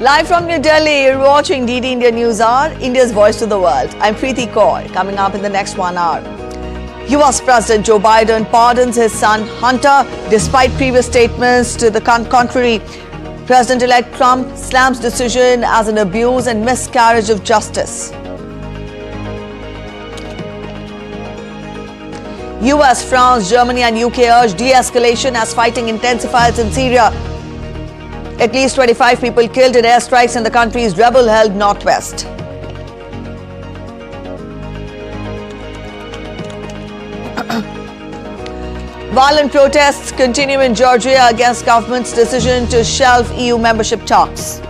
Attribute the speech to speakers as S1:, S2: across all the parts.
S1: Live from New Delhi, you're watching DD India News Hour, India's voice to the world. I'm Preeti Kaur. Coming up in the next 1 hour. US President Joe Biden pardons his son Hunter despite previous statements to the contrary. President-elect Trump slams decision as an abuse and miscarriage of justice. US, France, Germany and UK urge de-escalation as fighting intensifies in Syria. At least 25 people killed in airstrikes in the country's rebel-held northwest. Violent protests continue in Georgia against government's decision to shelve EU membership talks.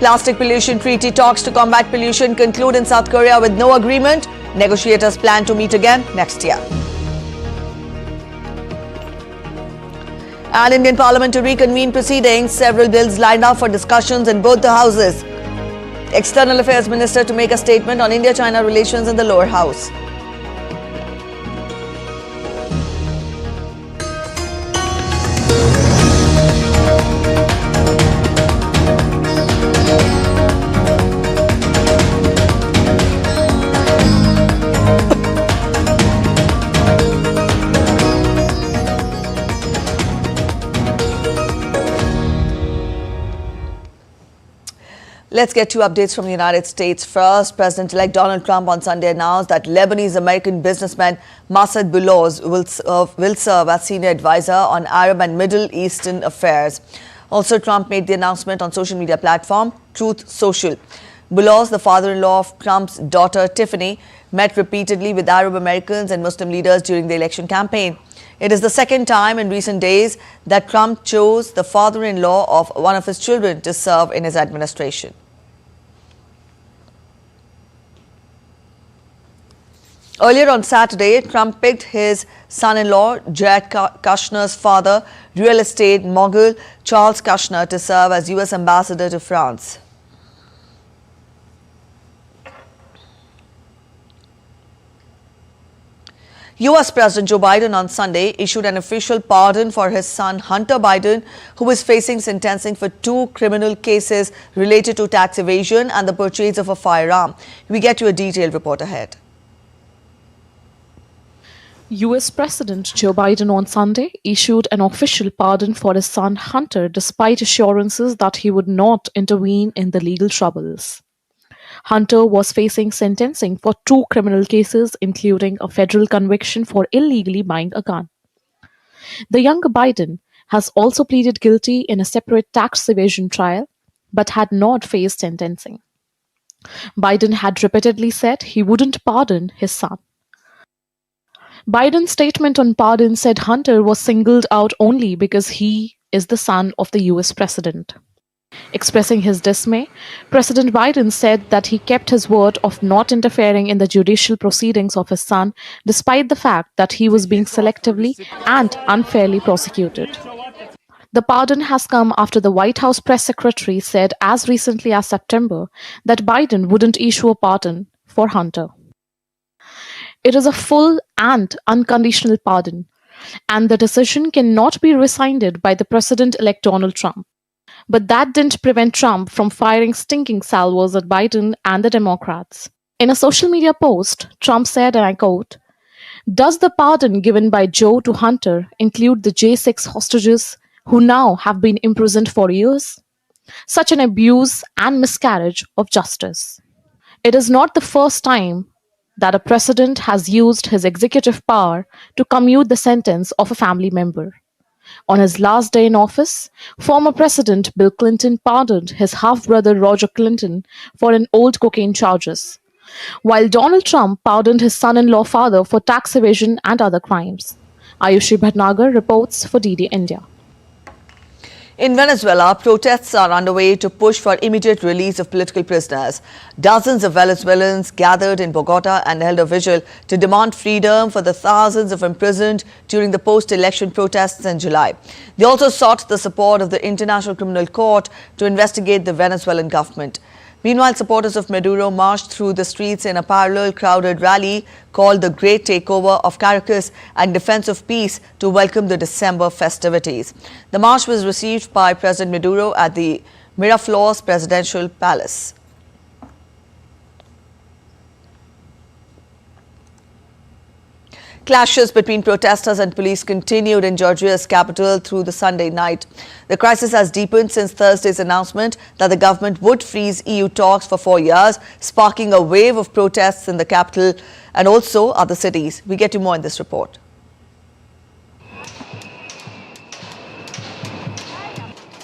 S1: Plastic pollution treaty talks to combat pollution conclude in South Korea with no agreement. Negotiators plan to meet again next year. And Indian Parliament to reconvene proceedings. Several bills lined up for discussions in both the houses. External Affairs Minister to make a statement on India-China relations in the lower house. Let's get two updates from the United States first. President-elect Donald Trump on Sunday announced that Lebanese-American businessman Massad Boulos will serve as senior advisor on Arab and Middle Eastern affairs. Also, Trump made the announcement on social media platform Truth Social. Boulos, the father-in-law of Trump's daughter Tiffany, met repeatedly with Arab Americans and Muslim leaders during the election campaign. It is the second time in recent days that Trump chose the father-in-law of one of his children to serve in his administration. Earlier on Saturday, Trump picked his son-in-law, Jared Kushner's father, real estate mogul Charles Kushner, to serve as U.S. ambassador to France. U.S. President Joe Biden on Sunday issued an official pardon for his son Hunter Biden, who is facing sentencing for 2 criminal cases related to tax evasion and the purchase of a firearm. We get you a detailed report ahead.
S2: US President Joe Biden on Sunday issued an official pardon for his son Hunter despite assurances that he would not intervene in the legal troubles. Hunter was facing sentencing for 2 criminal cases, including a federal conviction for illegally buying a gun. The younger Biden has also pleaded guilty in a separate tax evasion trial, but had not faced sentencing. Biden had repeatedly said he wouldn't pardon his son. Biden's statement on pardon said Hunter was singled out only because he is the son of the US president. Expressing his dismay, President Biden said that he kept his word of not interfering in the judicial proceedings of his son, despite the fact that he was being selectively and unfairly prosecuted. The pardon has come after the White House press secretary said as recently as September that Biden wouldn't issue a pardon for Hunter. It is a full and unconditional pardon, and the decision cannot be rescinded by the President-elect Donald Trump. But that didn't prevent Trump from firing stinking salvos at Biden and the Democrats. In a social media post, Trump said, and I quote, "Does the pardon given by Joe to Hunter include the J6 hostages who now have been imprisoned for years? Such an abuse and miscarriage of justice." It is not the first time that a president has used his executive power to commute the sentence of a family member. On his last day in office, former President Bill Clinton pardoned his half-brother Roger Clinton for an old cocaine charges, while Donald Trump pardoned his son-in-law father for tax evasion and other crimes. Ayushi Bhatnagar reports for DD India.
S1: In Venezuela, protests are underway to push for immediate release of political prisoners. Dozens of Venezuelans gathered in Bogota and held a vigil to demand freedom for the thousands of imprisoned during the post-election protests in July. They also sought the support of the International Criminal Court to investigate the Venezuelan government. Meanwhile, supporters of Maduro marched through the streets in a parallel crowded rally called the Great Takeover of Caracas and Defense of Peace to welcome the December festivities. The march was received by President Maduro at the Miraflores Presidential Palace. Clashes between protesters and police continued in Georgia's capital through the Sunday night. The crisis has deepened since Thursday's announcement that the government would freeze EU talks for 4 years, sparking a wave of protests in the capital and also other cities. We get to more in this report.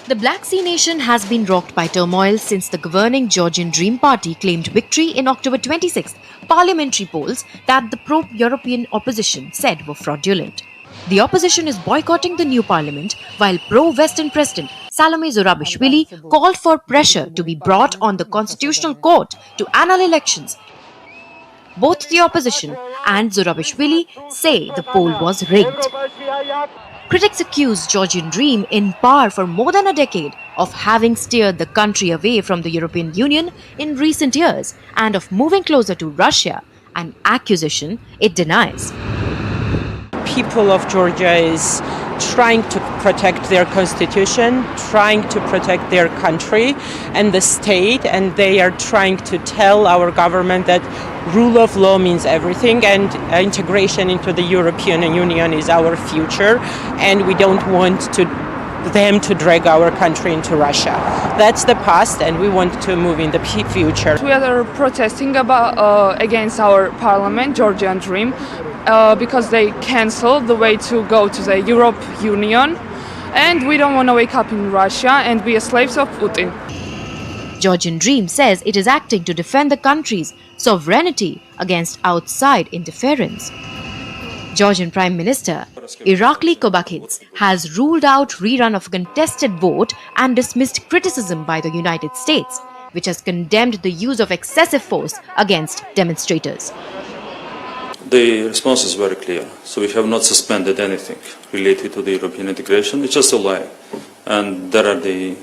S3: The Black Sea nation has been rocked by turmoil since the governing Georgian Dream Party claimed victory in October 26th parliamentary polls that the pro-European opposition said were fraudulent. The opposition is boycotting the new parliament, while pro-Western President Salome Zurabishvili called for pressure to be brought on the Constitutional Court to annul elections. Both the opposition and Zurabishvili say the poll was rigged. Critics accuse Georgian Dream, in power for more than a decade, of having steered the country away from the European Union in recent years and of moving closer to Russia, an accusation it denies.
S4: People of Georgia is trying to protect their constitution, trying to protect their country and the state, and they are trying to tell our government that rule of law means everything and integration into the European Union is our future, and we don't want them to drag our country into Russia. That's the past, and we want to move in the future.
S5: We are protesting against our parliament, Georgian Dream, because they canceled the way to go to the European Union, and we don't want to wake up in Russia and be slaves of Putin.
S3: Georgian Dream says it is acting to defend the country's sovereignty against outside interference. Georgian Prime Minister Irakli Kobakids has ruled out rerun of a contested vote and dismissed criticism by the United States, which has condemned the use of excessive force against demonstrators.
S6: The response is very clear. So we have not suspended anything related to the European integration. It's just a lie. And there are the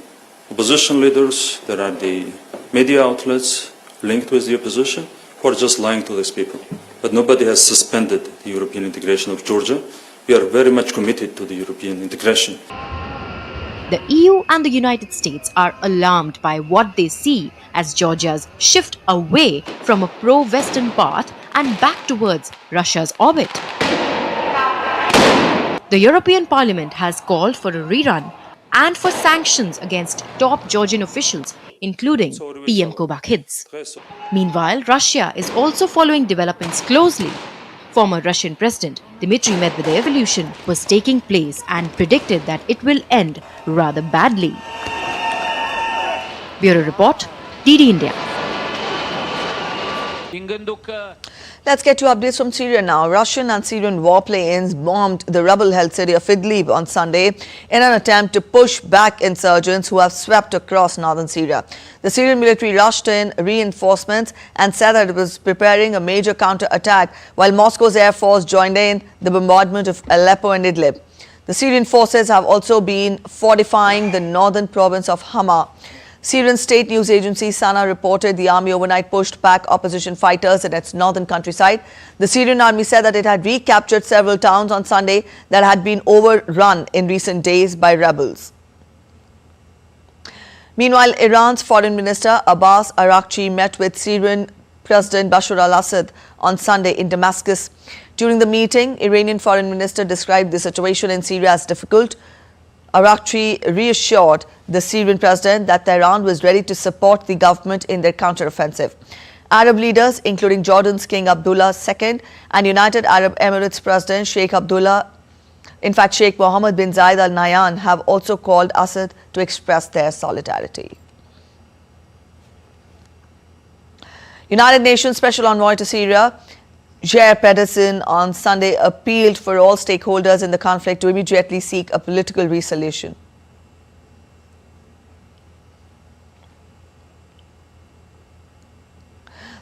S6: opposition leaders, there are the media outlets linked with the opposition who are just lying to these people. But nobody has suspended the European integration of Georgia. We are very much committed to the European integration.
S3: The EU and the United States are alarmed by what they see as Georgia's shift away from a pro-Western path and back towards Russia's orbit. The European Parliament has called for a rerun and for sanctions against top Georgian officials, including PM Kobakids. Meanwhile, Russia is also following developments closely. Former Russian President Dmitry Medvedev's evolution was taking place and predicted that it will end rather badly. Bureau Report, DD India.
S1: Let's get to updates from Syria now. Russian and Syrian warplanes bombed the rebel-held city of Idlib on Sunday in an attempt to push back insurgents who have swept across northern Syria. The Syrian military rushed in reinforcements and said that it was preparing a major counter-attack, while Moscow's air force joined in the bombardment of Aleppo and Idlib. The Syrian forces have also been fortifying the northern province of Hama. Syrian state news agency Sana reported the army overnight pushed back opposition fighters in its northern countryside. The Syrian army said that it had recaptured several towns on Sunday that had been overrun in recent days by rebels. Meanwhile, Iran's Foreign Minister Abbas Araghchi met with Syrian President Bashar al-Assad on Sunday in Damascus. During the meeting, Iranian Foreign Minister described the situation in Syria as difficult. Araghchi reassured the Syrian president that Tehran was ready to support the government in their counteroffensive. Arab leaders, including Jordan's King Abdullah II and United Arab Emirates President Sheikh Mohammed bin Zayed Al Nahyan, have also called Assad to express their solidarity. United Nations Special Envoy to Syria Jair Pedersen on Sunday appealed for all stakeholders in the conflict to immediately seek a political resolution.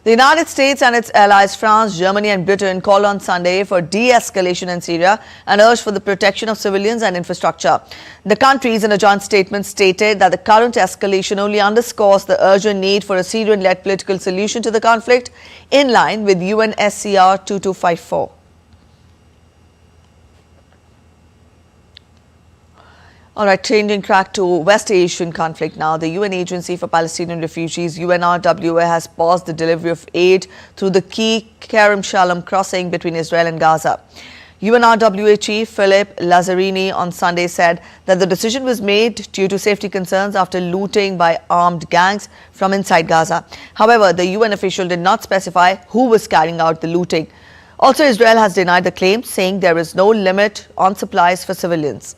S1: The United States and its allies France, Germany and Britain called on Sunday for de-escalation in Syria and urged for the protection of civilians and infrastructure. The countries in a joint statement stated that the current escalation only underscores the urgent need for a Syrian-led political solution to the conflict in line with UNSCR 2254. All right, changing track to West Asian conflict now. The UN Agency for Palestinian Refugees, UNRWA, has paused the delivery of aid through the key Kerem Shalom crossing between Israel and Gaza. UNRWA chief Philip Lazzarini on Sunday said that the decision was made due to safety concerns after looting by armed gangs from inside Gaza. However, the UN official did not specify who was carrying out the looting. Also, Israel has denied the claim, saying there is no limit on supplies for civilians.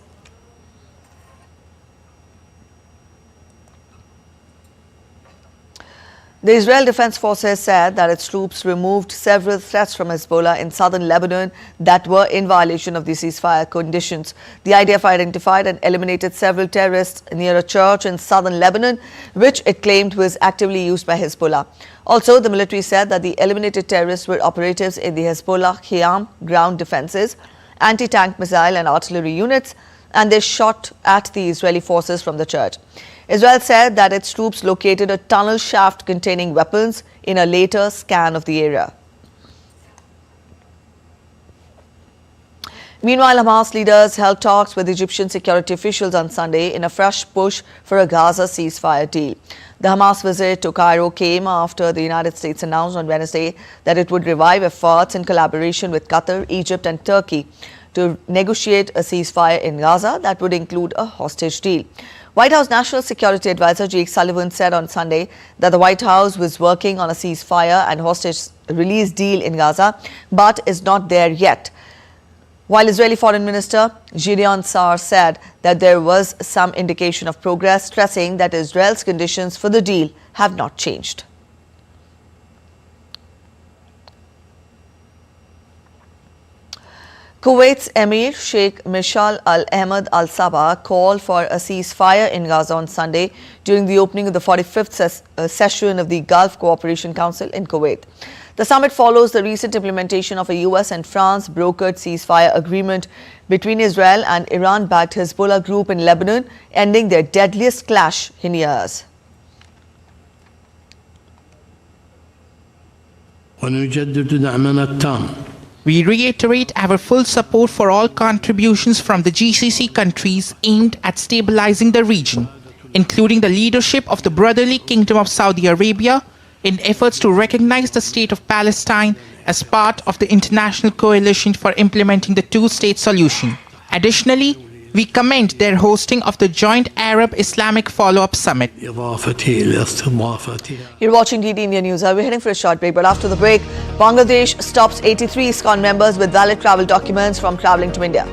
S1: The Israel Defense Forces said that its troops removed several threats from Hezbollah in southern Lebanon that were in violation of the ceasefire conditions. The IDF identified and eliminated several terrorists near a church in southern Lebanon, which it claimed was actively used by Hezbollah. Also, the military said that the eliminated terrorists were operatives in the Hezbollah Qiyam ground defenses, anti-tank missile and artillery units, and they shot at the Israeli forces from the church. Israel said that its troops located a tunnel shaft containing weapons in a later scan of the area. Meanwhile, Hamas leaders held talks with Egyptian security officials on Sunday in a fresh push for a Gaza ceasefire deal. The Hamas visit to Cairo came after the United States announced on Wednesday that it would revive efforts in collaboration with Qatar, Egypt and Turkey to negotiate a ceasefire in Gaza that would include a hostage deal. White House National Security Advisor Jake Sullivan said on Sunday that the White House was working on a ceasefire and hostage release deal in Gaza, but is not there yet. While Israeli Foreign Minister Gideon Sa'ar said that there was some indication of progress, stressing that Israel's conditions for the deal have not changed. Kuwait's Emir Sheikh Mishal Al Ahmed Al Sabah called for a ceasefire in Gaza on Sunday during the opening of the 45th session of the Gulf Cooperation Council in Kuwait. The summit follows the recent implementation of a US and France brokered ceasefire agreement between Israel and Iran-backed Hezbollah group in Lebanon, ending their deadliest clash in years.
S7: ونجدد دعمنا التام.
S8: We reiterate our full support for all contributions from the GCC countries aimed at stabilizing the region, including the leadership of the Brotherly Kingdom of Saudi Arabia in efforts to recognize the state of Palestine as part of the international coalition for implementing the two-state solution. Additionally, we commend their hosting of the joint Arab-Islamic follow-up summit.
S1: You're watching DD India News. We're heading for a short break, but after the break, Bangladesh stops 83 ISKCON members with valid travel documents from travelling to India.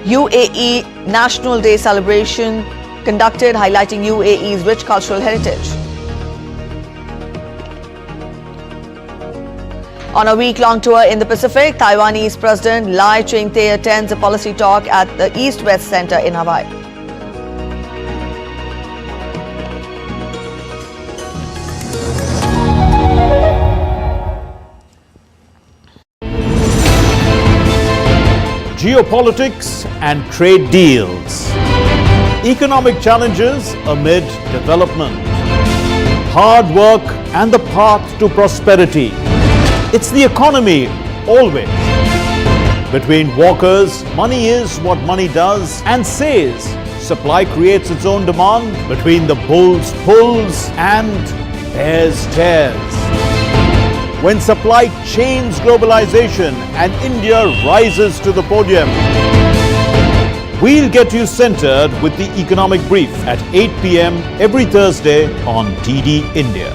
S1: UAE National Day celebration conducted, highlighting UAE's rich cultural heritage. On a week-long tour in the Pacific, Taiwanese President Lai Ching-te attends a policy talk at the East-West Center in Hawaii.
S9: Geopolitics and trade deals. Economic challenges amid development. Hard work and the path to prosperity. It's the economy, always. Between walkers, money is what money does and says. Supply creates its own demand. Between the bulls pulls and bears tears. When supply chains globalization and India rises to the podium. We'll get you centered with the Economic Brief at 8 p.m. every Thursday on DD India.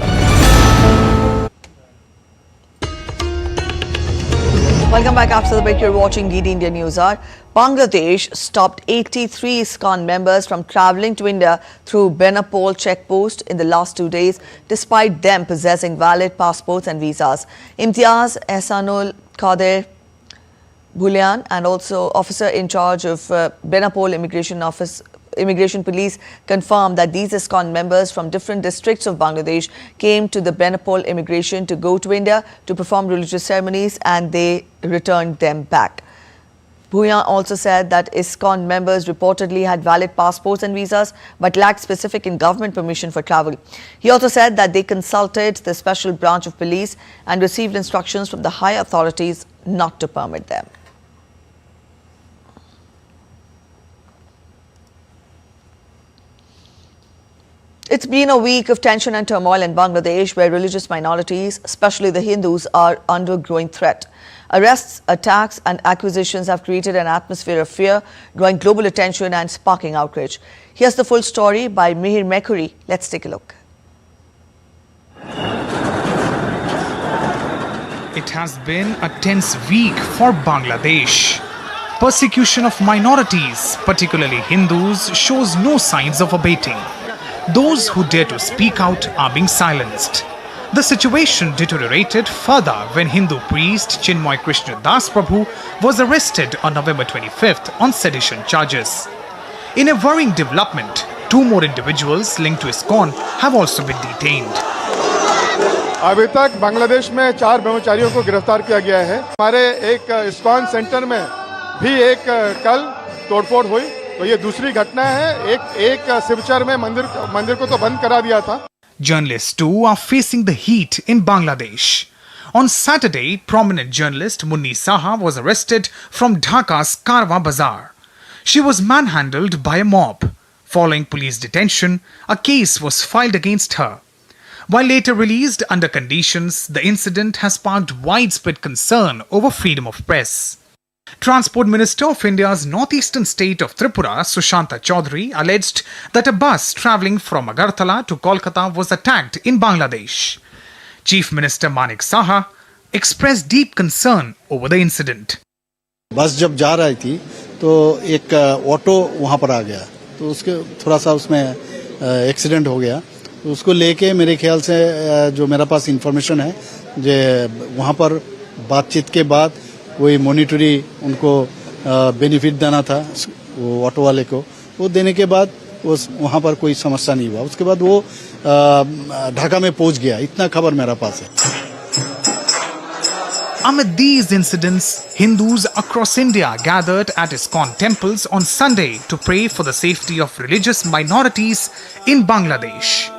S1: Welcome back. After the break, you're watching DD India News Hour. Bangladesh stopped 83 ISKCON members from travelling to India through Benapole checkpost in the last 2 days, despite them possessing valid passports and visas. Imtiaz Ehsanul Qadir Bhulian, and also officer in charge of Benapole Immigration Office Immigration police confirmed that these ISKCON members from different districts of Bangladesh came to the Benapole immigration to go to India to perform religious ceremonies, and they returned them back. Bhuyan also said that ISKCON members reportedly had valid passports and visas but lacked specific and government permission for travel. He also said that they consulted the special branch of police and received instructions from the high authorities not to permit them. It's been a week of tension and turmoil in Bangladesh, where religious minorities, especially the Hindus, are under growing threat. Arrests, attacks and accusations have created an atmosphere of fear, drawing global attention and sparking outrage. Here's the full story by Mihir Mekuri. Let's take a look.
S10: It has been a tense week for Bangladesh. Persecution of minorities, particularly Hindus, shows no signs of abating. Those who dare to speak out are being silenced. The situation deteriorated further when Hindu priest Chinmoy Krishna Das Prabhu was arrested on November 25th on sedition charges. In a worrying development, 2 more individuals linked to ISKCON have also been detained.
S11: अभी तक बांग्लादेश में 4 ब्रह्मचारियों को गिरफ्तार किया गया है। हमारे एक ISKCON सेंटर में भी एक कल तोड़फोड़ हुई, तो ये दूसरी घटना है। एक शिवचर में मंदिर को तो बंद करा दिया था।
S10: Journalists too are facing the heat in Bangladesh. On Saturday, prominent journalist Munni Saha was arrested from Dhaka's Karwa Bazaar. She was manhandled by a mob. Following police detention, a case was filed against her. While later released under conditions, the incident has sparked widespread concern over freedom of press. Transport Minister of India's northeastern state of Tripura, Sushanta Chaudhary, alleged that a bus travelling from Agartala to Kolkata was attacked in Bangladesh. Chief Minister Manik Saha expressed deep concern over the incident.
S12: बस जब जा रही थी तो एक auto वहां पर आ गया, तो उसके थोड़ा सा उसमें एक्सीडेंट हो गया। तो उसको लेके मेरे ख्याल से जो मेरा पास इंफॉर्मेशन है, जो वहां पर बातचीत के बाद कोई मॉनिटरी उनको बेनिफिट देना था वो ऑटो वाले को, वो देने के बाद वहां पर कोई समस्या नहीं हुआ। उसके बाद वो ढाका में पहुंच गया, इतना खबर मेरा पास है।
S10: Amid these incidents, Hindus across India gathered at ISKCON temples on Sunday to pray for the safety of religious minorities in Bangladesh.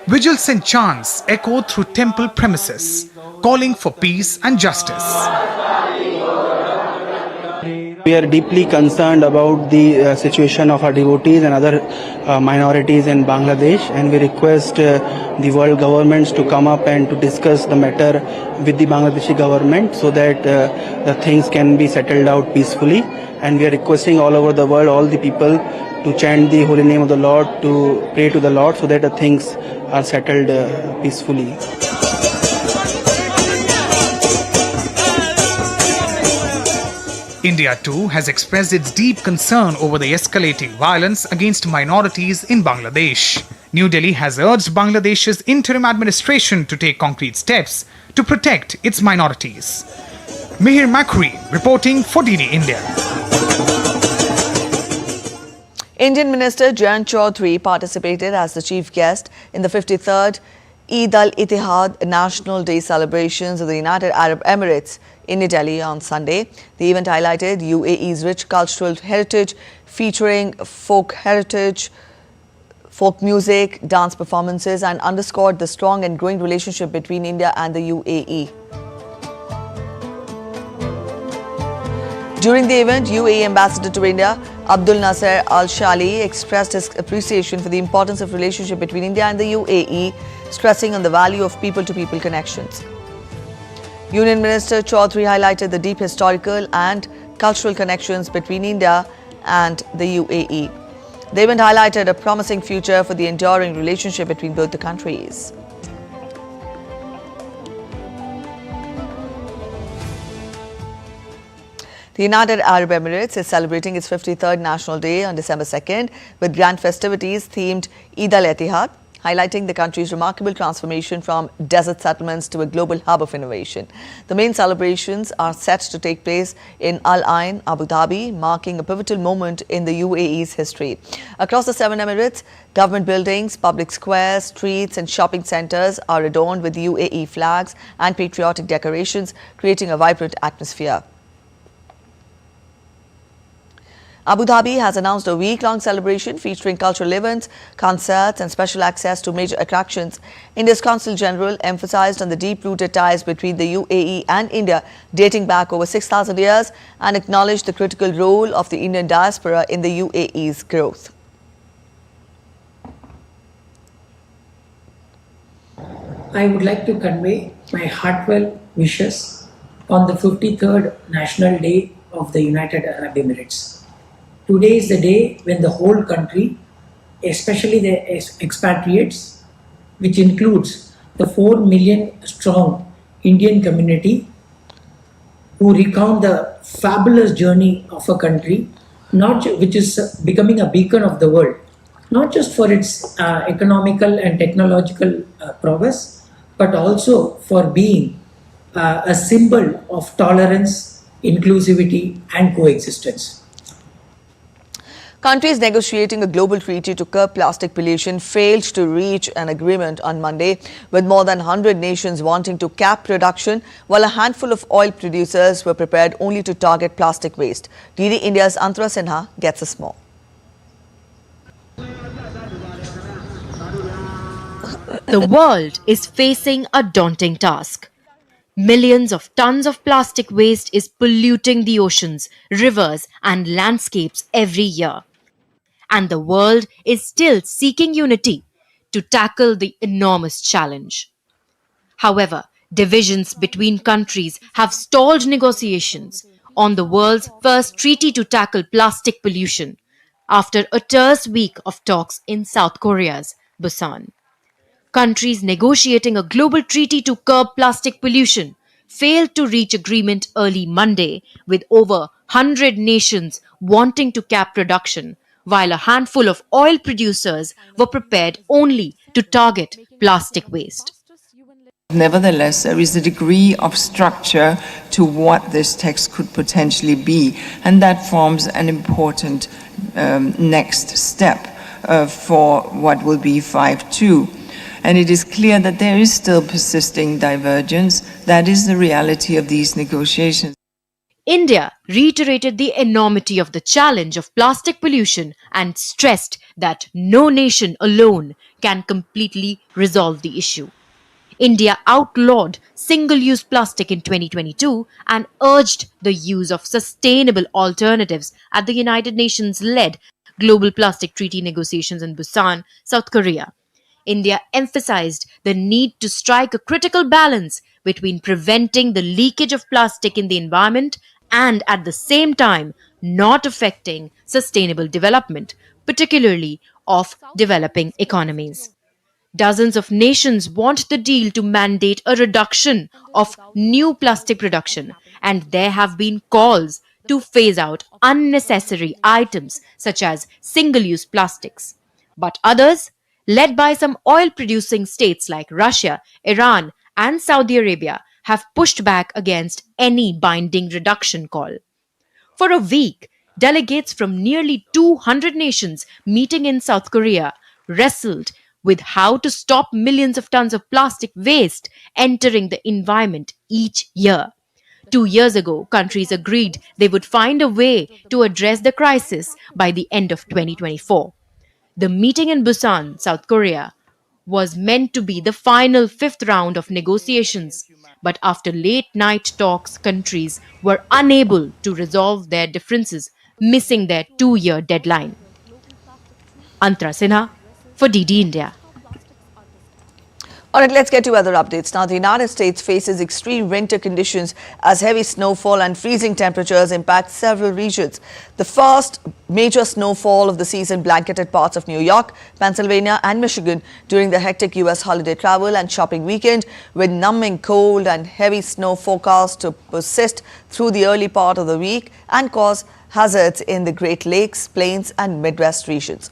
S10: Vigils and chants echoed through temple premises, calling for peace and justice.
S13: We are deeply concerned about the situation of our devotees and other minorities in Bangladesh, and we request the world governments to come up and to discuss the matter with the Bangladeshi government so that the things can be settled out peacefully. And we are requesting all over the world, all the people, to chant the holy name of the Lord, to pray to the Lord so that the things are settled peacefully.
S10: India too has expressed its deep concern over the escalating violence against minorities in Bangladesh. New Delhi has urged Bangladesh's interim administration to take concrete steps to protect its minorities. Mihir Mekuri reporting for DD India.
S1: Indian Minister Jayant Chaudhary participated as the chief guest in the 53rd Eid al-Ittihad National Day celebrations of the United Arab Emirates in New Delhi on Sunday. The event highlighted UAE's rich cultural heritage, featuring folk heritage, folk music, dance performances, and underscored the strong and growing relationship between India and the UAE. During the event, UAE Ambassador to India, Abdul Nasser Al-Shali, expressed his appreciation for the importance of relationship between India and the UAE, stressing on the value of people-to-people connections. Union Minister Chaudhary highlighted the deep historical and cultural connections between India and the UAE. The event highlighted a promising future for the enduring relationship between both the countries. The United Arab Emirates is celebrating its 53rd National Day on December 2nd with grand festivities themed Eid al-Ittihad. highlighting the country's remarkable transformation from desert settlements to a global hub of innovation. The main celebrations are set to take place in Al Ain, Abu Dhabi, marking a pivotal moment in the UAE's history. Across the 7 Emirates, government buildings, public squares, streets and shopping centres are adorned with UAE flags and patriotic decorations, creating a vibrant atmosphere. Abu Dhabi has announced a week-long celebration featuring cultural events, concerts and special access to major attractions. India's Consul General emphasized on the deep-rooted ties between the UAE and India dating back over 6,000 years and acknowledged the critical role of the Indian diaspora in the UAE's growth.
S14: I would like to convey my heartfelt wishes on the 53rd National Day of the United Arab Emirates. Today is the day when the whole country, especially the expatriates, which includes the 4 million strong Indian community who recount the fabulous journey of a country, which is becoming a beacon of the world, not just for its economical and technological progress, but also for being a symbol of tolerance, inclusivity and coexistence.
S1: Countries negotiating a global treaty to curb plastic pollution failed to reach an agreement on Monday, with more than 100 nations wanting to cap production, while a handful of oil producers were prepared only to target plastic waste. DD India's Antara Sinha gets us more.
S3: The world is facing a daunting task. Millions of tons of plastic waste is polluting the oceans, rivers and landscapes every year. And the world is still seeking unity to tackle the enormous challenge. However, divisions between countries have stalled negotiations on the world's first treaty to tackle plastic pollution after a terse week of talks in South Korea's Busan. Countries negotiating a global treaty to curb plastic pollution failed to reach agreement early Monday, with over 100 nations wanting to cap production, while a handful of oil producers were prepared only to target plastic waste.
S15: Nevertheless, there is a degree of structure to what this text could potentially be, and that forms an important next step for what will be 5.2. And it is clear that there is still persisting divergence. That is the reality of these negotiations.
S3: India reiterated the enormity of the challenge of plastic pollution and stressed that no nation alone can completely resolve the issue. India outlawed single-use plastic in 2022 and urged the use of sustainable alternatives at the United Nations-led Global Plastic Treaty negotiations in Busan, South Korea. India emphasized the need to strike a critical balance between preventing the leakage of plastic in the environment and at the same time not affecting sustainable development, particularly of developing economies. Dozens of nations want the deal to mandate a reduction of new plastic production, and there have been calls to phase out unnecessary items such as single-use plastics. But others, led by some oil-producing states like Russia, Iran, and Saudi Arabia, have pushed back against any binding reduction call. For a week, delegates from nearly 200 nations meeting in South Korea wrestled with how to stop millions of tons of plastic waste entering the environment each year. 2 years ago, countries agreed they would find a way to address the crisis by the end of 2024. The meeting in Busan, South Korea, was meant to be the final fifth round of negotiations, but after late-night talks, countries were unable to resolve their differences, missing their 2-year deadline. Antara Sinha for DD India.
S1: All right, let's get to other updates. Now, the United States faces extreme winter conditions as heavy snowfall and freezing temperatures impact several regions. The first major snowfall of the season blanketed parts of New York, Pennsylvania and Michigan during the hectic U.S. holiday travel and shopping weekend, with numbing cold and heavy snow forecast to persist through the early part of the week and cause hazards in the Great Lakes, Plains and Midwest regions.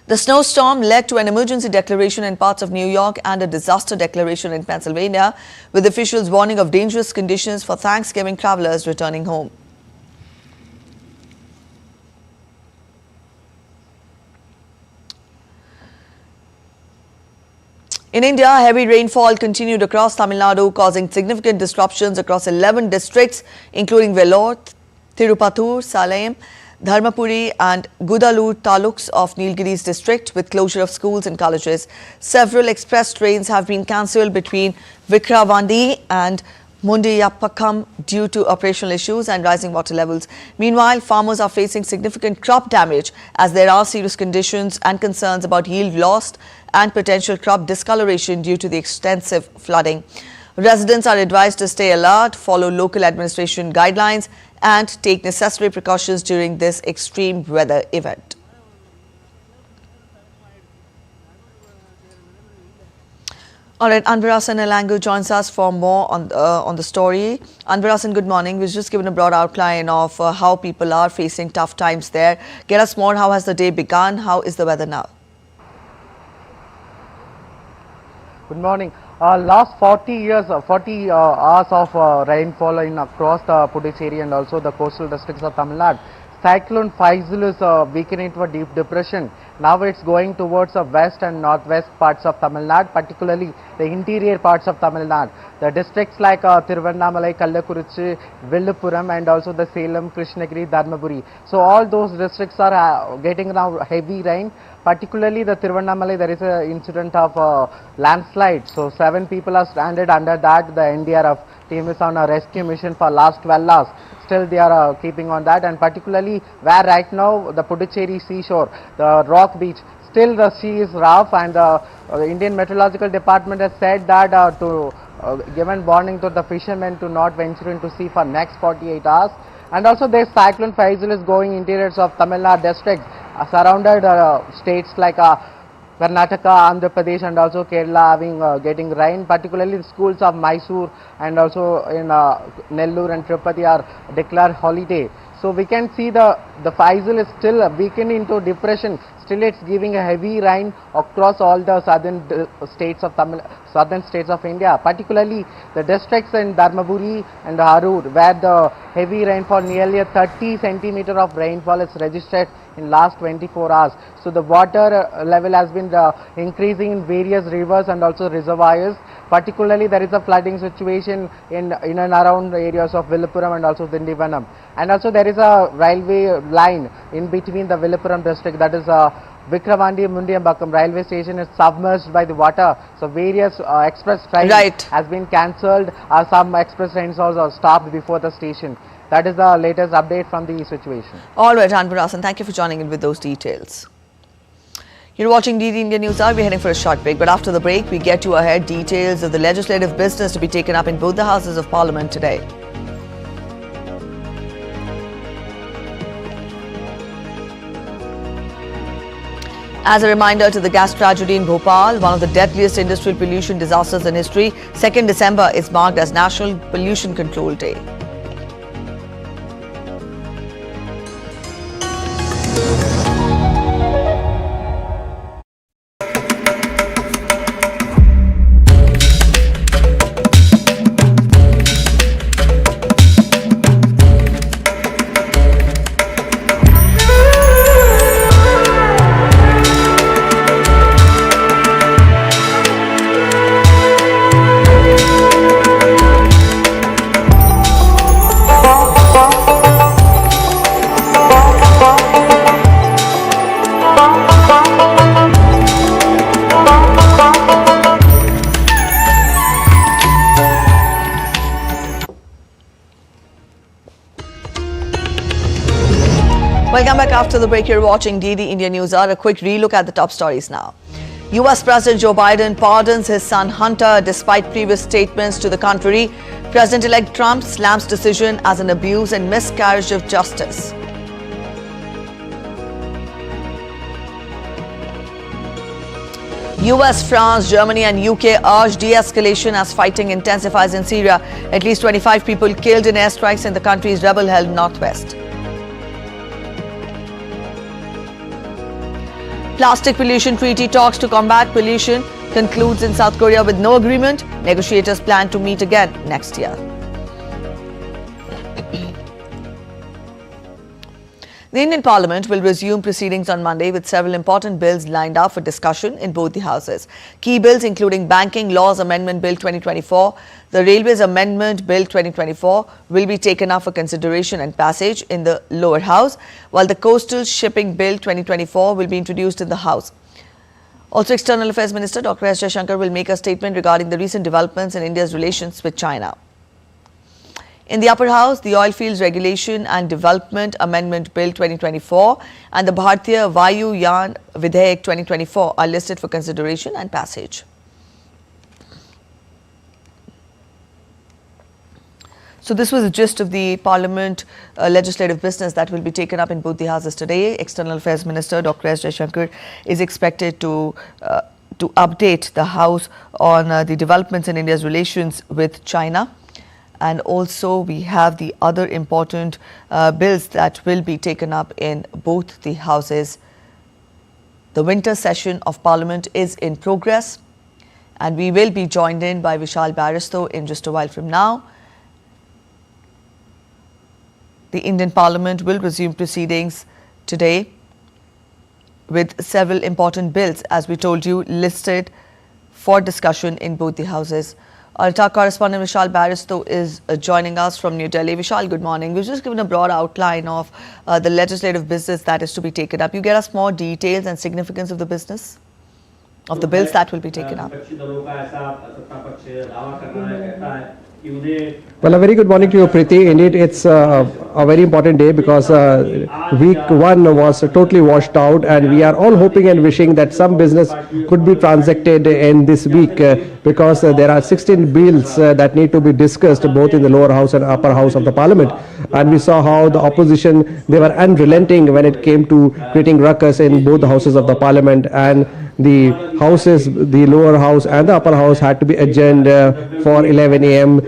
S1: The snowstorm led to an emergency declaration in parts of New York and a disaster declaration in Pennsylvania, with officials warning of dangerous conditions for Thanksgiving travelers returning home. In India, heavy rainfall continued across Tamil Nadu, causing significant disruptions across 11 districts, including Vellore, Tirupattur, Salem, Dharmapuri and Gudalur taluks of Nilgiris district, with closure of schools and colleges. Several express trains have been cancelled between Vikravandi and Mundiyappakam due to operational issues and rising water levels. Meanwhile, farmers are facing significant crop damage as there are serious conditions and concerns about yield lost and potential crop discoloration due to the extensive flooding. Residents are advised to stay alert, follow local administration guidelines and take necessary precautions during this extreme weather event. All right, Anvarasan Elangu joins us for more on the story. Anvarasan, good morning. We've just given a broad outline of how people are facing tough times there. Get us more. How has the day begun? How is the weather now?
S16: Good morning. Last 40 hours of rainfall across the Puducherry and also the coastal districts of Tamil Nadu. Cyclone Faisal is weakening to a deep depression. Now it's going towards the west and northwest parts of Tamil Nadu, particularly the interior parts of Tamil Nadu. The districts like Thiruvannamalai, Kallakurichi, Villupuram and also the Salem, Krishnagiri, Dharmapuri. So all those districts are getting now heavy rain. Particularly the Thiruvannamalai, there is an incident of landslide. So 7 people are stranded under that. The NDRF team is on a rescue mission for last 12 hours. Still they are keeping on that, and particularly where right now the Puducherry seashore, the rock beach, still the sea is rough, and the Indian Meteorological Department has said that given warning to the fishermen to not venture into sea for next 48 hours. And also this cyclone Faisal is going interiors of Tamil Nadu districts, surrounded states like Karnataka, Andhra Pradesh and also Kerala getting rain. Particularly the schools of Mysore and also in Nellore and Tirupati are declared holiday. So we can see the Faisal is still weakening into depression. Still it's giving a heavy rain across all the southern states of India. Particularly the districts in Dharmapuri and Harur, where the heavy rainfall, nearly a 30 centimeter of rainfall is registered in last 24 hours. So the water level has been increasing in various rivers and also reservoirs. Particularly there is a flooding situation in and around the areas of Villupuram and also Dindivanam. And also there is a railway line in between the Villupuram district, that is Vikravandi Mundiyappakam railway station is submerged by the water. So various express trains has been cancelled. Some express trains also stopped before the station. That is the latest update from the situation.
S1: All right, Anvarasan, thank you for joining in with those details. You're watching DD India News Hour. We're heading for a short break, but after the break, we get you ahead details of the legislative business to be taken up in both the houses of Parliament today. As a reminder to the gas tragedy in Bhopal, one of the deadliest industrial pollution disasters in history, 2nd December is marked as National Pollution Control Day. Welcome back after the break. You're watching DD India News Hour. A quick relook at the top stories now. US President Joe Biden pardons his son Hunter despite previous statements to the contrary. President-elect Trump slams decision as an abuse and miscarriage of justice. US, France, Germany and UK urge de-escalation as fighting intensifies in Syria. At least 25 people killed in airstrikes in the country's rebel-held northwest. Plastic pollution treaty talks to combat pollution concludes in South Korea with no agreement. Negotiators plan to meet again next year. The Indian Parliament will resume proceedings on Monday with several important bills lined up for discussion in both the houses. Key bills including Banking Laws Amendment Bill 2024, the Railways Amendment Bill 2024 will be taken up for consideration and passage in the lower house, while the Coastal Shipping Bill 2024 will be introduced in the House. Also, External Affairs Minister Dr. S. Jaishankar will make a statement regarding the recent developments in India's relations with China. In the upper house, the Oilfields Regulation and Development Amendment Bill 2024 and the Bharatiya Vayu Yan Vidhayak 2024 are listed for consideration and passage. So this was the gist of the Parliament legislative business that will be taken up in both the houses today. External Affairs Minister Dr. S. Jaishankar is expected to update the House on the developments in India's relations with China. And also we have the other important bills that will be taken up in both the houses. The winter session of Parliament is in progress, and we will be joined in by Vishal Baristow in just a while from now. The Indian Parliament will resume proceedings today with several important bills, as we told you, listed for discussion in both the houses. Our correspondent Vishal Baristow is joining us from New Delhi. Vishal, good morning. We've just given a broad outline of the legislative business that is to be taken up. You get us more details and significance of the business, of the bills that will be taken up.
S17: Well, a very good morning to you, Preeti. Indeed, it's a very important day because week one was totally washed out, and we are all hoping and wishing that some business could be transacted in this week because there are 16 bills that need to be discussed both in the lower house and upper house of the Parliament. And we saw how the opposition, they were unrelenting when it came to creating ruckus in both the houses of the Parliament, and the houses, the lower house and the upper house, had to be adjourned for 11 a.m.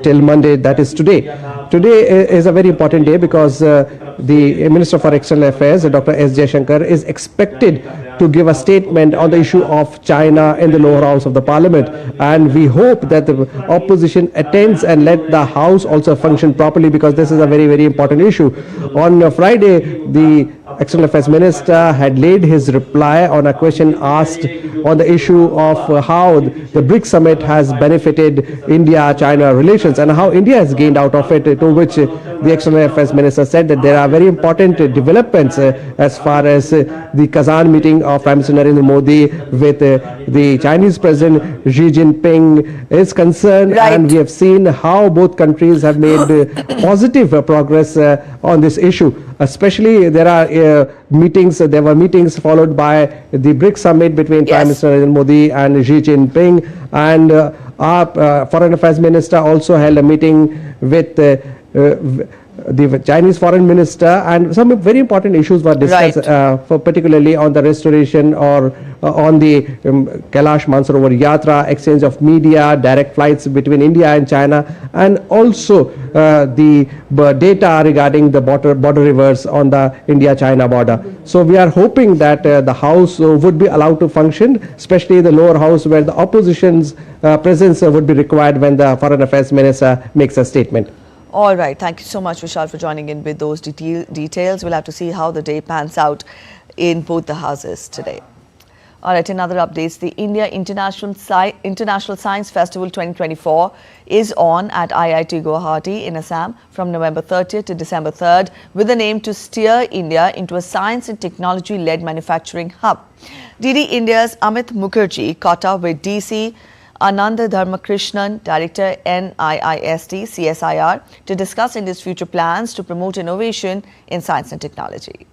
S17: Till Monday, that is today. Today is a very important day because the Minister for External Affairs, Dr. S. Jaishankar, is expected to give a statement on the issue of China in the lower house of the Parliament, and we hope that the opposition attends and let the House also function properly, because this is a very, very important issue. On Friday, the External Affairs Minister had laid his reply on a question asked on the issue of how the BRICS summit has benefited India-China relations and how India has gained out of it, to which the External Affairs Minister said that there are very important developments as far as the Kazan meeting of Prime Minister Narendra Modi with the Chinese President Xi Jinping is concerned, and we have seen how both countries have made positive progress on this issue. Especially there are meetings, there were meetings followed by the BRICS summit between Prime Minister Narendra Modi and Xi Jinping, and our Foreign Affairs Minister also held a meeting with the Chinese Foreign Minister, and some very important issues were discussed, for particularly on the restoration or on the Kailash Mansarovar Yatra, exchange of media, direct flights between India and China, and also the data regarding the border rivers on the India-China border. So we are hoping that the House would be allowed to function, especially the lower house, where the opposition's presence would be required when the Foreign Affairs Minister makes a statement.
S1: All right. Thank you so much, Vishal, for joining in with those details. We'll have to see how the day pans out in both the houses today. All right, in other updates, the India International Science Festival 2024 is on at IIT Guwahati in Assam from November 30th to December 3rd, with the aim to steer India into a science and technology-led manufacturing hub. DD India's Amit Mukherjee caught up with DC Ananda Dharmakrishnan, Director NIIST CSIR, to discuss India's future plans to promote innovation in science and technology.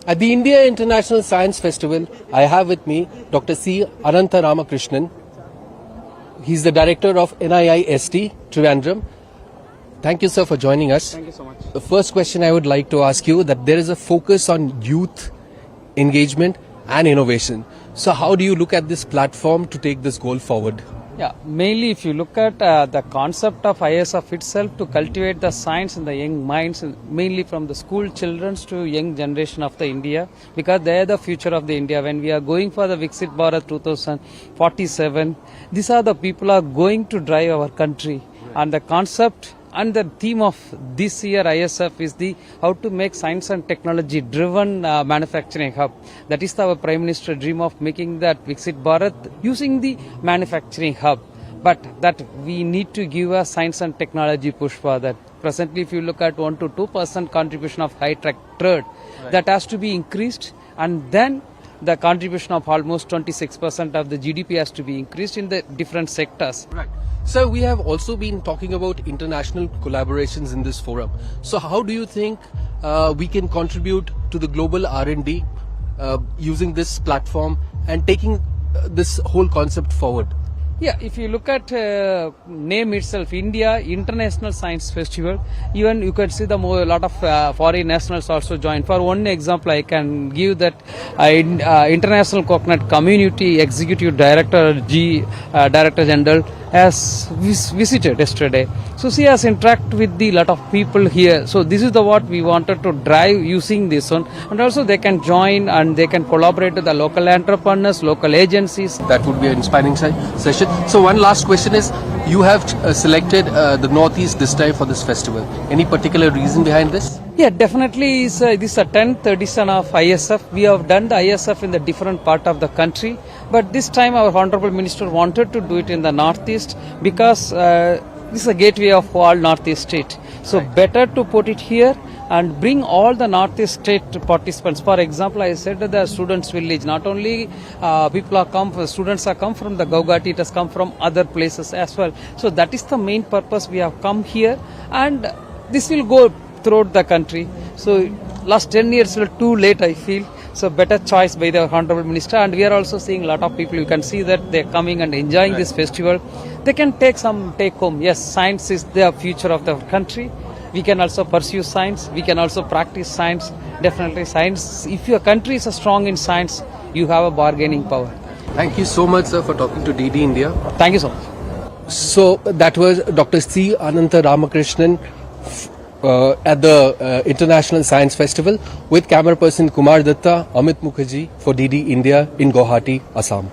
S18: At the India International Science Festival, I have with me Dr. C. Ananta Ramakrishnan. He's the Director of NIIST, Trivandrum. Thank you, sir, for joining us.
S19: Thank you so much.
S18: The first question I would like to ask you, that there is a focus on youth engagement and innovation. So how do you look at this platform to take this goal forward?
S19: Yeah, mainly if you look at the concept of ISF itself, to cultivate the science in the young minds, mainly from the school children to young generation of the India, because they are the future of the India. When we are going for the Viksit Bharat 2047, these are the people are going to drive our country. And the concept and the theme of this year ISF is the how to make science and technology driven manufacturing hub. That is our Prime Minister dream of making that Viksit Bharat using the manufacturing hub. But that we need to give a science and technology push for that. Presently, if you look at 1 to 2% contribution of high-tech trade, that has to be increased, and then the contribution of almost 26% of the GDP has to be increased in the different sectors.
S18: Right. So we have also been talking about international collaborations in this forum. So how do you think we can contribute to the global R&D using this platform and taking this whole concept forward?
S19: Yeah, if you look at name itself, India International Science Festival, even you can see a lot of foreign nationals also join. For one example, I can give that International Coconut Community Executive Director, Director General, has visited yesterday. So she has interacted with the lot of people here. So this is the what we wanted to drive using this one, and also they can join and they can collaborate with the local entrepreneurs, local agencies.
S18: That would be an inspiring session. So one last question is, you have selected the Northeast this time for this festival. Any particular reason behind this?
S19: Yeah, definitely this is a 10th edition of ISF. We have done the ISF in the different part of the country, but this time our Honorable Minister wanted to do it in the Northeast because this is a gateway of all Northeast state. So better to put it here and bring all the Northeast state participants. For example, I said that the students' village, not only students are come from the Gaugati, it has come from other places as well. So that is the main purpose we have come here, and this will go throughout the country. So last 10 years were too late, I feel. So better choice by the Honorable Minister, and we are also seeing a lot of people. You can see that they are coming and enjoying this festival. They can take home. Yes, science is the future of the country. We can also pursue science. We can also practice science. Definitely science. If your country is strong in science, you have a bargaining power.
S18: Thank you so much, sir, for talking to DD India.
S19: Thank you so much.
S18: So that was Dr. C. Ananta Ramakrishnan at the International Science Festival with camera person Kumar Datta, Amit Mukherjee for DD India in Guwahati, Assam.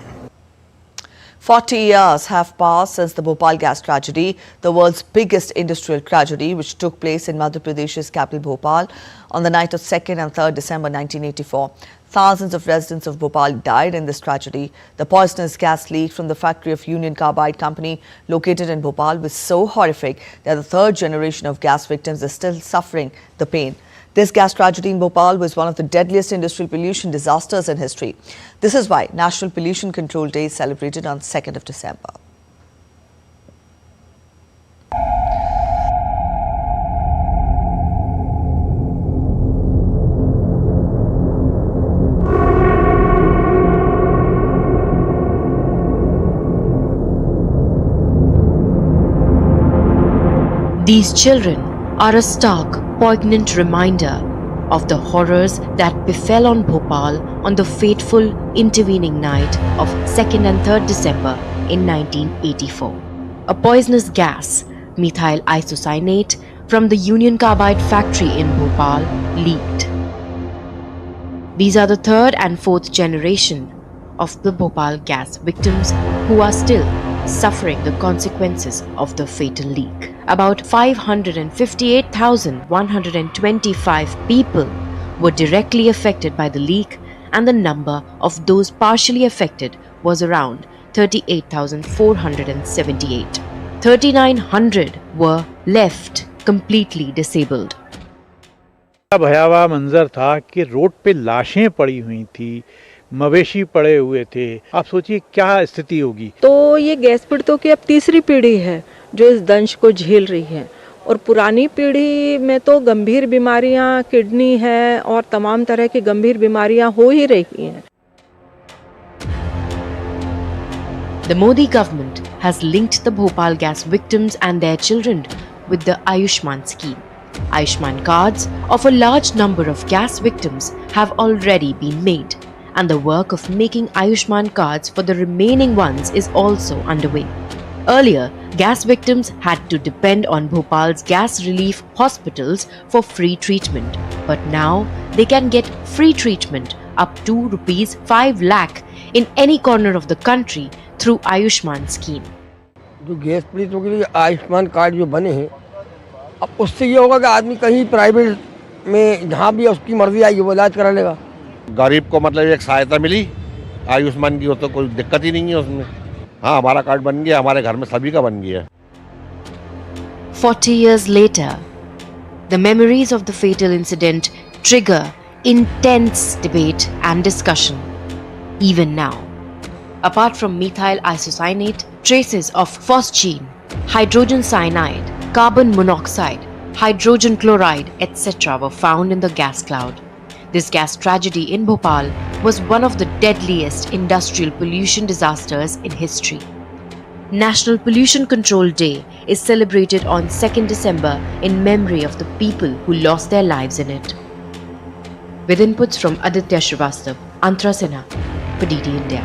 S1: 40 years have passed since the Bhopal gas tragedy, the world's biggest industrial tragedy, which took place in Madhya Pradesh's capital Bhopal on the night of 2nd and 3rd December 1984. Thousands of residents of Bhopal died in this tragedy. The poisonous gas leak from the factory of Union Carbide Company located in Bhopal was so horrific that the third generation of gas victims is still suffering the pain. This gas tragedy in Bhopal was one of the deadliest industrial pollution disasters in history. This is why National Pollution Control Day is celebrated on 2nd of December.
S3: These children are a stark, poignant reminder of the horrors that befell on Bhopal on the fateful intervening night of 2nd and 3rd December in 1984. A poisonous gas, methyl isocyanate, from the Union Carbide factory in Bhopal leaked. These are the third and fourth generation of the Bhopal gas victims who are still suffering the consequences of the fatal leak. About 558,125 people were directly affected by the leak, and the number of those partially affected was around 38,478. 3,900 were left completely disabled.
S20: भयावह मंजर था कि road पे लाशें पड़ी हुई थी, मवेशी पड़े हुए थे। आप सोचिए क्या स्थिति होगी।
S21: तो ये गैस पीड़ितों की अब तीसरी पीढ़ी है जो इस दंश को झेल रही है, और पुरानी पीढ़ी में तो गंभीर बीमारियां, किडनी है और तमाम तरह की गंभीर बीमारियां हो ही रही हैं।
S3: The Modi government has linked the Bhopal gas victims and their children with the Ayushman scheme. Ayushman cards of a large number of gas victims have already been made, and the work of making Ayushman cards for the remaining ones is also underway. Earlier, gas victims had to depend on Bhopal's gas relief hospitals for free treatment. But now, they can get free treatment up to Rs 5 lakh in any corner of the country through Ayushman scheme.
S2: जो gas पीड़ितों के लिए Ayushman card जो बने हैं, अब उससे ये होगा कि आदमी कहीं प्राइवेट में जहाँ भी उसकी मर्जी आएगी वो इलाज करा लेगा।
S22: गरीब को मतलब एक सहायता मिली आयुष्मान की, हो तो कोई दिक्कत ही नहीं है उसमें। हाँ, हमारा कार्ड बन गया, हमारे घर में सभी का बन गया।
S3: 40 years later, the memories of the fatal incident trigger intense debate and discussion, even now. Apart from methyl isocyanate, traces of phosgene, hydrogen cyanide, carbon monoxide, hydrogen chloride, etc. were found in the gas cloud. This gas tragedy in Bhopal was one of the deadliest industrial pollution disasters in history. National Pollution Control Day is celebrated on 2nd December in memory of the people who lost their lives in it. With inputs from Aditya Srivastav, Antra Sinha for DD India.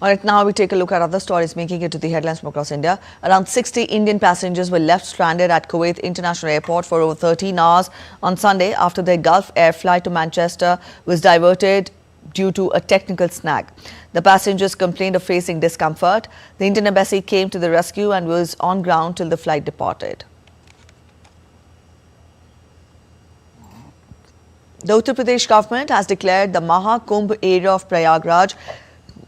S1: Alright, now we take a look at other stories making it to the headlines from across India. Around 60 Indian passengers were left stranded at Kuwait International Airport for over 13 hours on Sunday after their Gulf Air flight to Manchester was diverted due to a technical snag. The passengers complained of facing discomfort. The Indian embassy came to the rescue and was on ground till the flight departed. The Uttar Pradesh government has declared the Maha Kumbh area of Prayagraj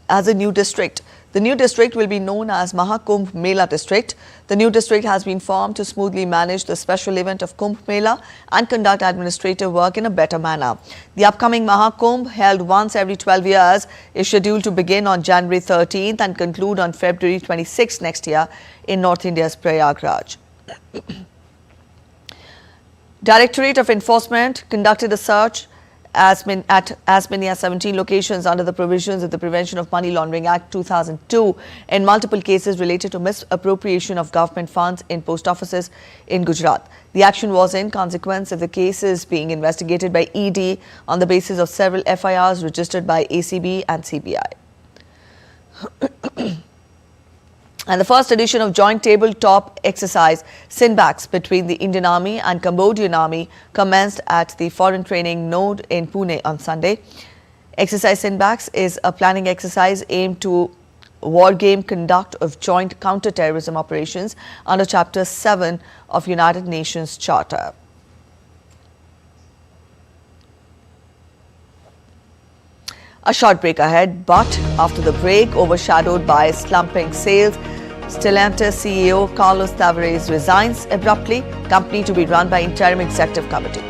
S1: as a new district. The new district will be known as Maha Kumbh Mela district. The new district has been formed to smoothly manage the special event of Kumbh Mela and conduct administrative work in a better manner. The upcoming Maha Kumbh, held once every 12 years, is scheduled to begin on January 13th and conclude on February 26th next year in North India's Prayagraj. Directorate of Enforcement conducted a search at as many as 17 locations under the provisions of the Prevention of Money Laundering Act 2002 in multiple cases related to misappropriation of government funds in post offices in Gujarat. The action was in consequence of the cases being investigated by ED on the basis of several FIRs registered by ACB and CBI. And the first edition of joint tabletop exercise Sinbaks between the Indian Army and Cambodian Army commenced at the Foreign Training Node in Pune on Sunday. Exercise Sinbaks is a planning exercise aimed to war game conduct of joint counter-terrorism operations under Chapter 7 of United Nations Charter. A short break ahead, but after the break, overshadowed by slumping sales, Stellantis CEO Carlos Tavares resigns abruptly, company to be run by interim executive committee.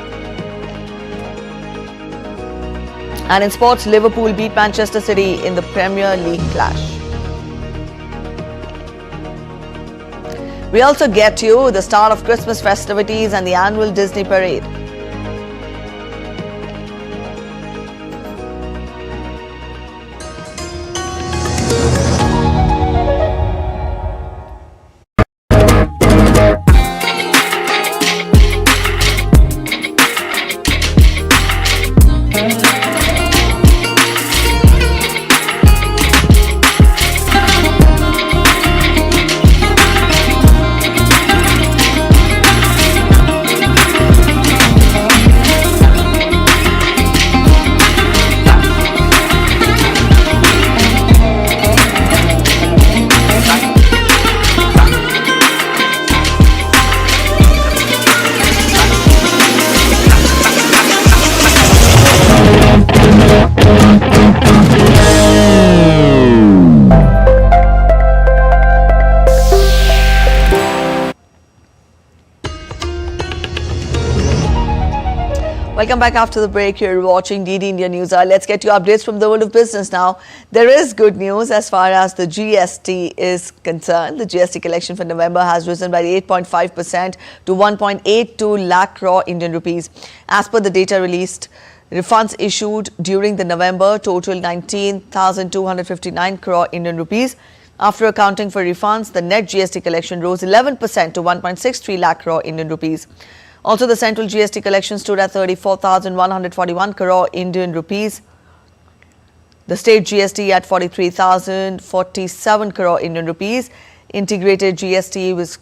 S1: And in sports, Liverpool beat Manchester City in the Premier League clash. We also get you the start of Christmas festivities and the annual Disney parade. Welcome back after the break. You're watching DD India News. Let's get you updates from the world of business now. There is good news as far as the GST is concerned. The GST collection for November has risen by 8.5% to 1.82 lakh crore Indian rupees. As per the data released, refunds issued during the November total 19,259 crore Indian rupees. After accounting for refunds, the net GST collection rose 11% to 1.63 lakh crore Indian rupees. Also, the central GST collection stood at 34,141 crore Indian rupees. The state GST at 43,047 crore Indian rupees. Integrated GST was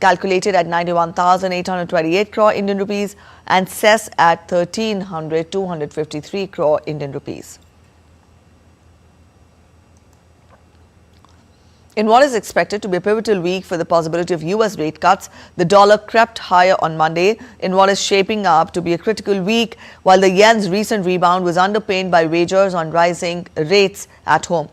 S1: calculated at 91,828 crore Indian rupees and cess at 13,253 crore Indian rupees. In what is expected to be a pivotal week for the possibility of US rate cuts, the dollar crept higher on Monday in what is shaping up to be a critical week, while the yen's recent rebound was underpinned by wagers on rising rates at home.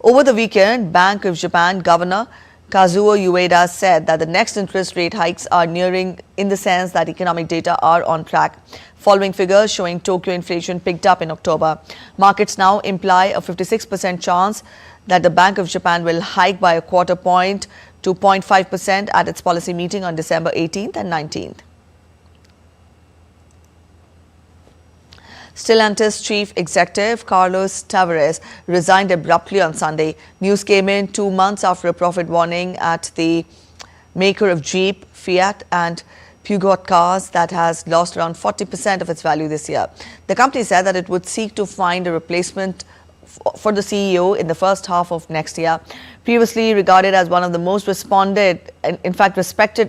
S1: Over the weekend, Bank of Japan Governor Kazuo Ueda said that the next interest rate hikes are nearing, in the sense that economic data are on track. Following figures showing Tokyo inflation picked up in October. Markets now imply a 56% chance that the Bank of Japan will hike by a quarter point to 0.5% at its policy meeting on December 18th and 19th. Stellantis chief executive Carlos Tavares resigned abruptly on Sunday. News came in 2 months after a profit warning at the maker of Jeep, Fiat and Peugeot cars that has lost around 40% of its value this year. The company said that it would seek to find a replacement for the CEO in the first half of next year. Previously regarded as one of the most respected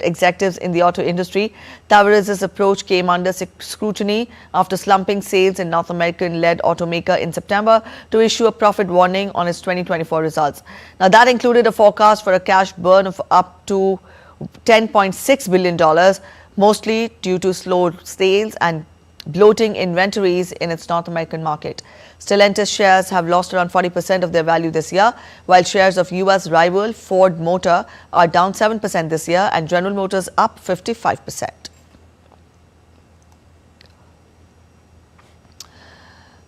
S1: executives in the auto industry, Tavares' approach came under scrutiny after slumping sales in North American-led automaker in September to issue a profit warning on its 2024 results. Now, that included a forecast for a cash burn of up to $10.6 billion, mostly due to slow sales and bloating inventories in its North American market. Stellantis shares have lost around 40% of their value this year, while shares of US rival Ford Motor are down 7% this year and General Motors up 55%.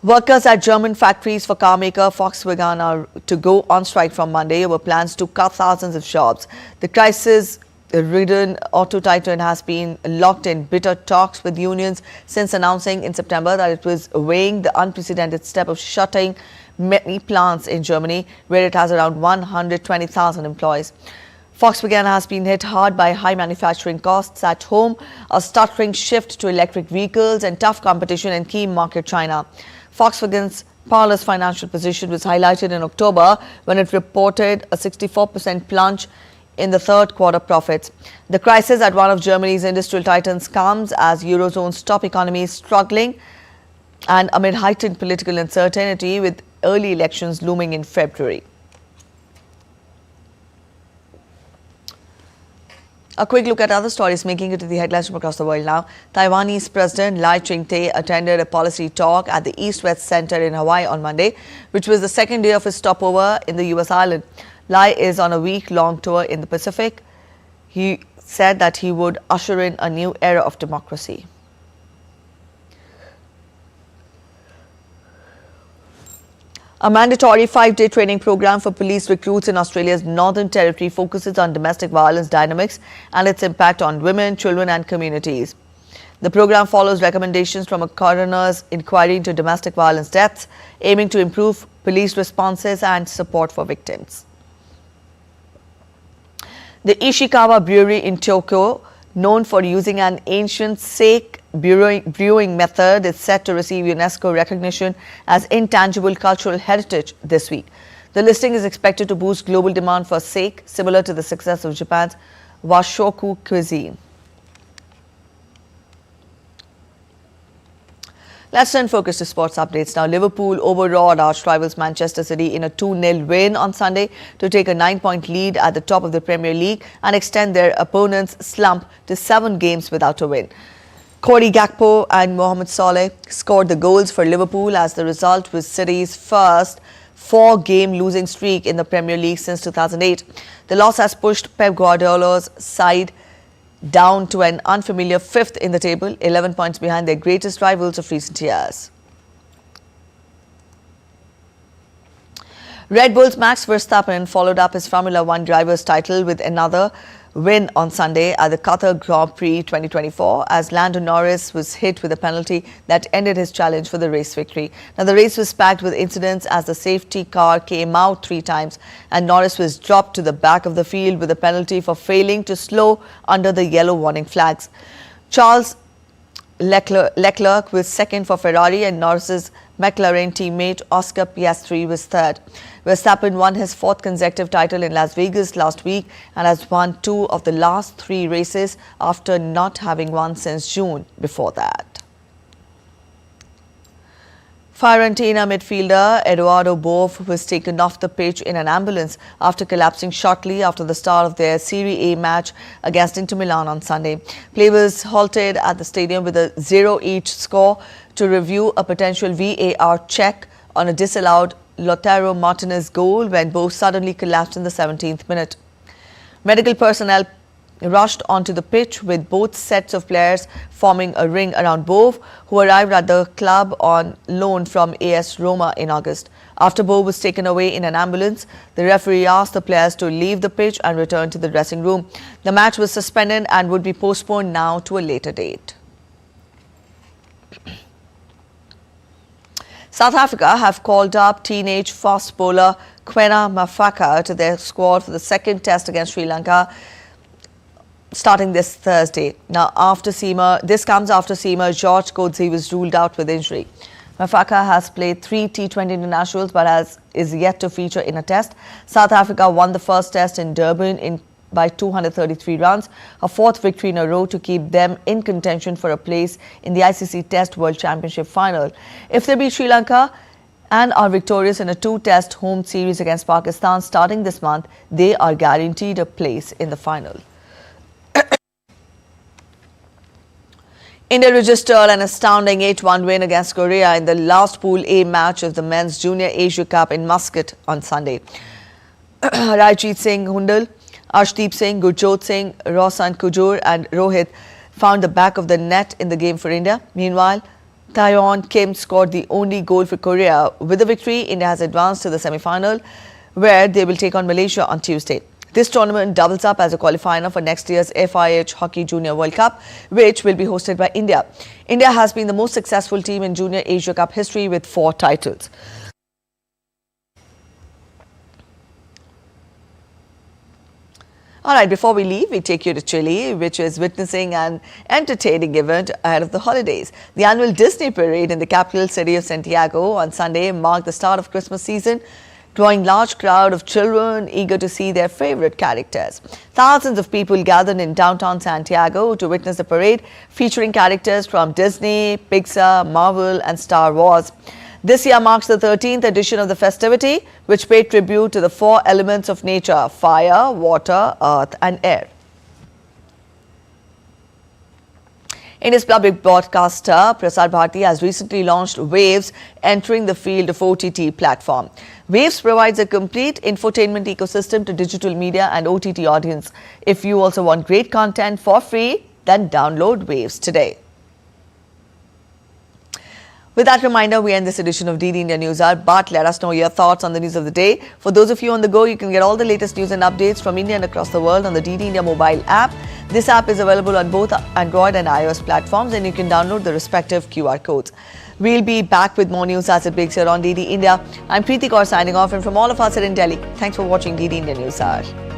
S1: Workers at German factories for car maker Volkswagen are to go on strike from Monday over plans to cut thousands of jobs. The crisis-ridden auto titan has been locked in bitter talks with unions since announcing in September that it was weighing the unprecedented step of shutting many plants in Germany, where it has around 120,000 employees. Volkswagen has been hit hard by high manufacturing costs at home, a stuttering shift to electric vehicles and tough competition in key market China. Volkswagen's powerless financial position was highlighted in October when it reported a 64% plunge in the third quarter profits. The crisis at one of Germany's industrial titans comes as Eurozone's top economy is struggling and amid heightened political uncertainty with early elections looming in February. A quick look at other stories making it to the headlines from across the world now. Taiwanese President Lai Ching-te attended a policy talk at the East-West Center in Hawaii on Monday, which was the second day of his stopover in the U.S. island. Lai is on a week-long tour in the Pacific. He said that he would usher in a new era of democracy. A mandatory 5-day training program for police recruits in Australia's Northern Territory focuses on domestic violence dynamics and its impact on women, children and communities. The program follows recommendations from a coroner's inquiry into domestic violence deaths, aiming to improve police responses and support for victims. The Ishikawa Brewery in Tokyo, known for using an ancient sake brewing method, is set to receive UNESCO recognition as intangible cultural heritage this week. The listing is expected to boost global demand for sake, similar to the success of Japan's washoku cuisine. Let's turn focus to sports updates now. Liverpool overawed arch rivals Manchester City in a 2-0 win on Sunday to take a 9-point lead at the top of the Premier League and extend their opponents' slump to 7 games without a win. Cody Gakpo and Mohamed Saleh scored the goals for Liverpool as the result was City's first 4-game losing streak in the Premier League since 2008. The loss has pushed Pep Guardiola's side down to an unfamiliar 5th in the table, 11 points behind their greatest rivals of recent years. Red Bull's Max Verstappen followed up his Formula One driver's title with another win on Sunday at the Qatar Grand Prix 2024 as Lando Norris was hit with a penalty that ended his challenge for the race victory. Now, the race was packed with incidents as the safety car came out 3 times and Norris was dropped to the back of the field with a penalty for failing to slow under the yellow warning flags. Charles Leclerc was second for Ferrari and Norris's McLaren teammate Oscar Piastri was third. Verstappen won his fourth consecutive title in Las Vegas last week and has won 2 of the last 3 races after not having won since June before that. Fiorentina midfielder Eduardo Bove was taken off the pitch in an ambulance after collapsing shortly after the start of their Serie A match against Inter Milan on Sunday. Play was halted at the stadium with a 0-each score to review a potential VAR check on a disallowed Lautaro Martinez goal when Bove suddenly collapsed in the 17th minute. Medical personnel rushed onto the pitch with both sets of players forming a ring around Bove, who arrived at the club on loan from AS Roma in August. After Bove was taken away in an ambulance, the referee asked the players to leave the pitch and return to the dressing room. The match was suspended and would be postponed now to a later date. South Africa have called up teenage fast bowler Quena Mafaka to their squad for the second test against Sri Lanka, starting this Thursday. Now, this comes after seamer George Coetzee was ruled out with injury. Mafaka has played 3 T20 internationals but is yet to feature in a test. South Africa won the first test in Durban by 233 runs, a 4th victory in a row to keep them in contention for a place in the ICC Test World Championship final. If they beat Sri Lanka and are victorious in a 2-test home series against Pakistan starting this month, they are guaranteed a place in the final. India registered an astounding 8-1 win against Korea in the last Pool A match of the Men's Junior Asia Cup in Muscat on Sunday. Rajjeet Singh Hundal, Arshdeep Singh, Gurjot Singh, Roshan Kujur and Rohit found the back of the net in the game for India. Meanwhile, Taeyeon Kim scored the only goal for Korea. With the victory, India has advanced to the semi-final, where they will take on Malaysia on Tuesday. This tournament doubles up as a qualifier for next year's FIH Hockey Junior World Cup, which will be hosted by India. India has been the most successful team in Junior Asia Cup history with 4 titles. All right, before we leave, we take you to Chile, which is witnessing an entertaining event ahead of the holidays. The annual Disney parade in the capital city of Santiago on Sunday marked the start of Christmas season, drawing large crowd of children eager to see their favorite characters. Thousands of people gathered in downtown Santiago to witness the parade, featuring characters from Disney, Pixar, Marvel and Star Wars. This year marks the 13th edition of the festivity, which paid tribute to the 4 elements of nature: fire, water, earth and air. India's public broadcaster Prasar Bharati has recently launched Waves, entering the field of OTT platform. Waves provides a complete infotainment ecosystem to digital media and OTT audience. If you also want great content for free, then download Waves today. With that reminder, we end this edition of DD India News Hour, but let us know your thoughts on the news of the day. For those of you on the go, you can get all the latest news and updates from India and across the world on the DD India mobile app. This app is available on both Android and iOS platforms, and you can download the respective QR codes. We'll be back with more news as it breaks here on DD India. I'm Preeti Kaur signing off, and from all of us here in Delhi, thanks for watching DD India News Hour.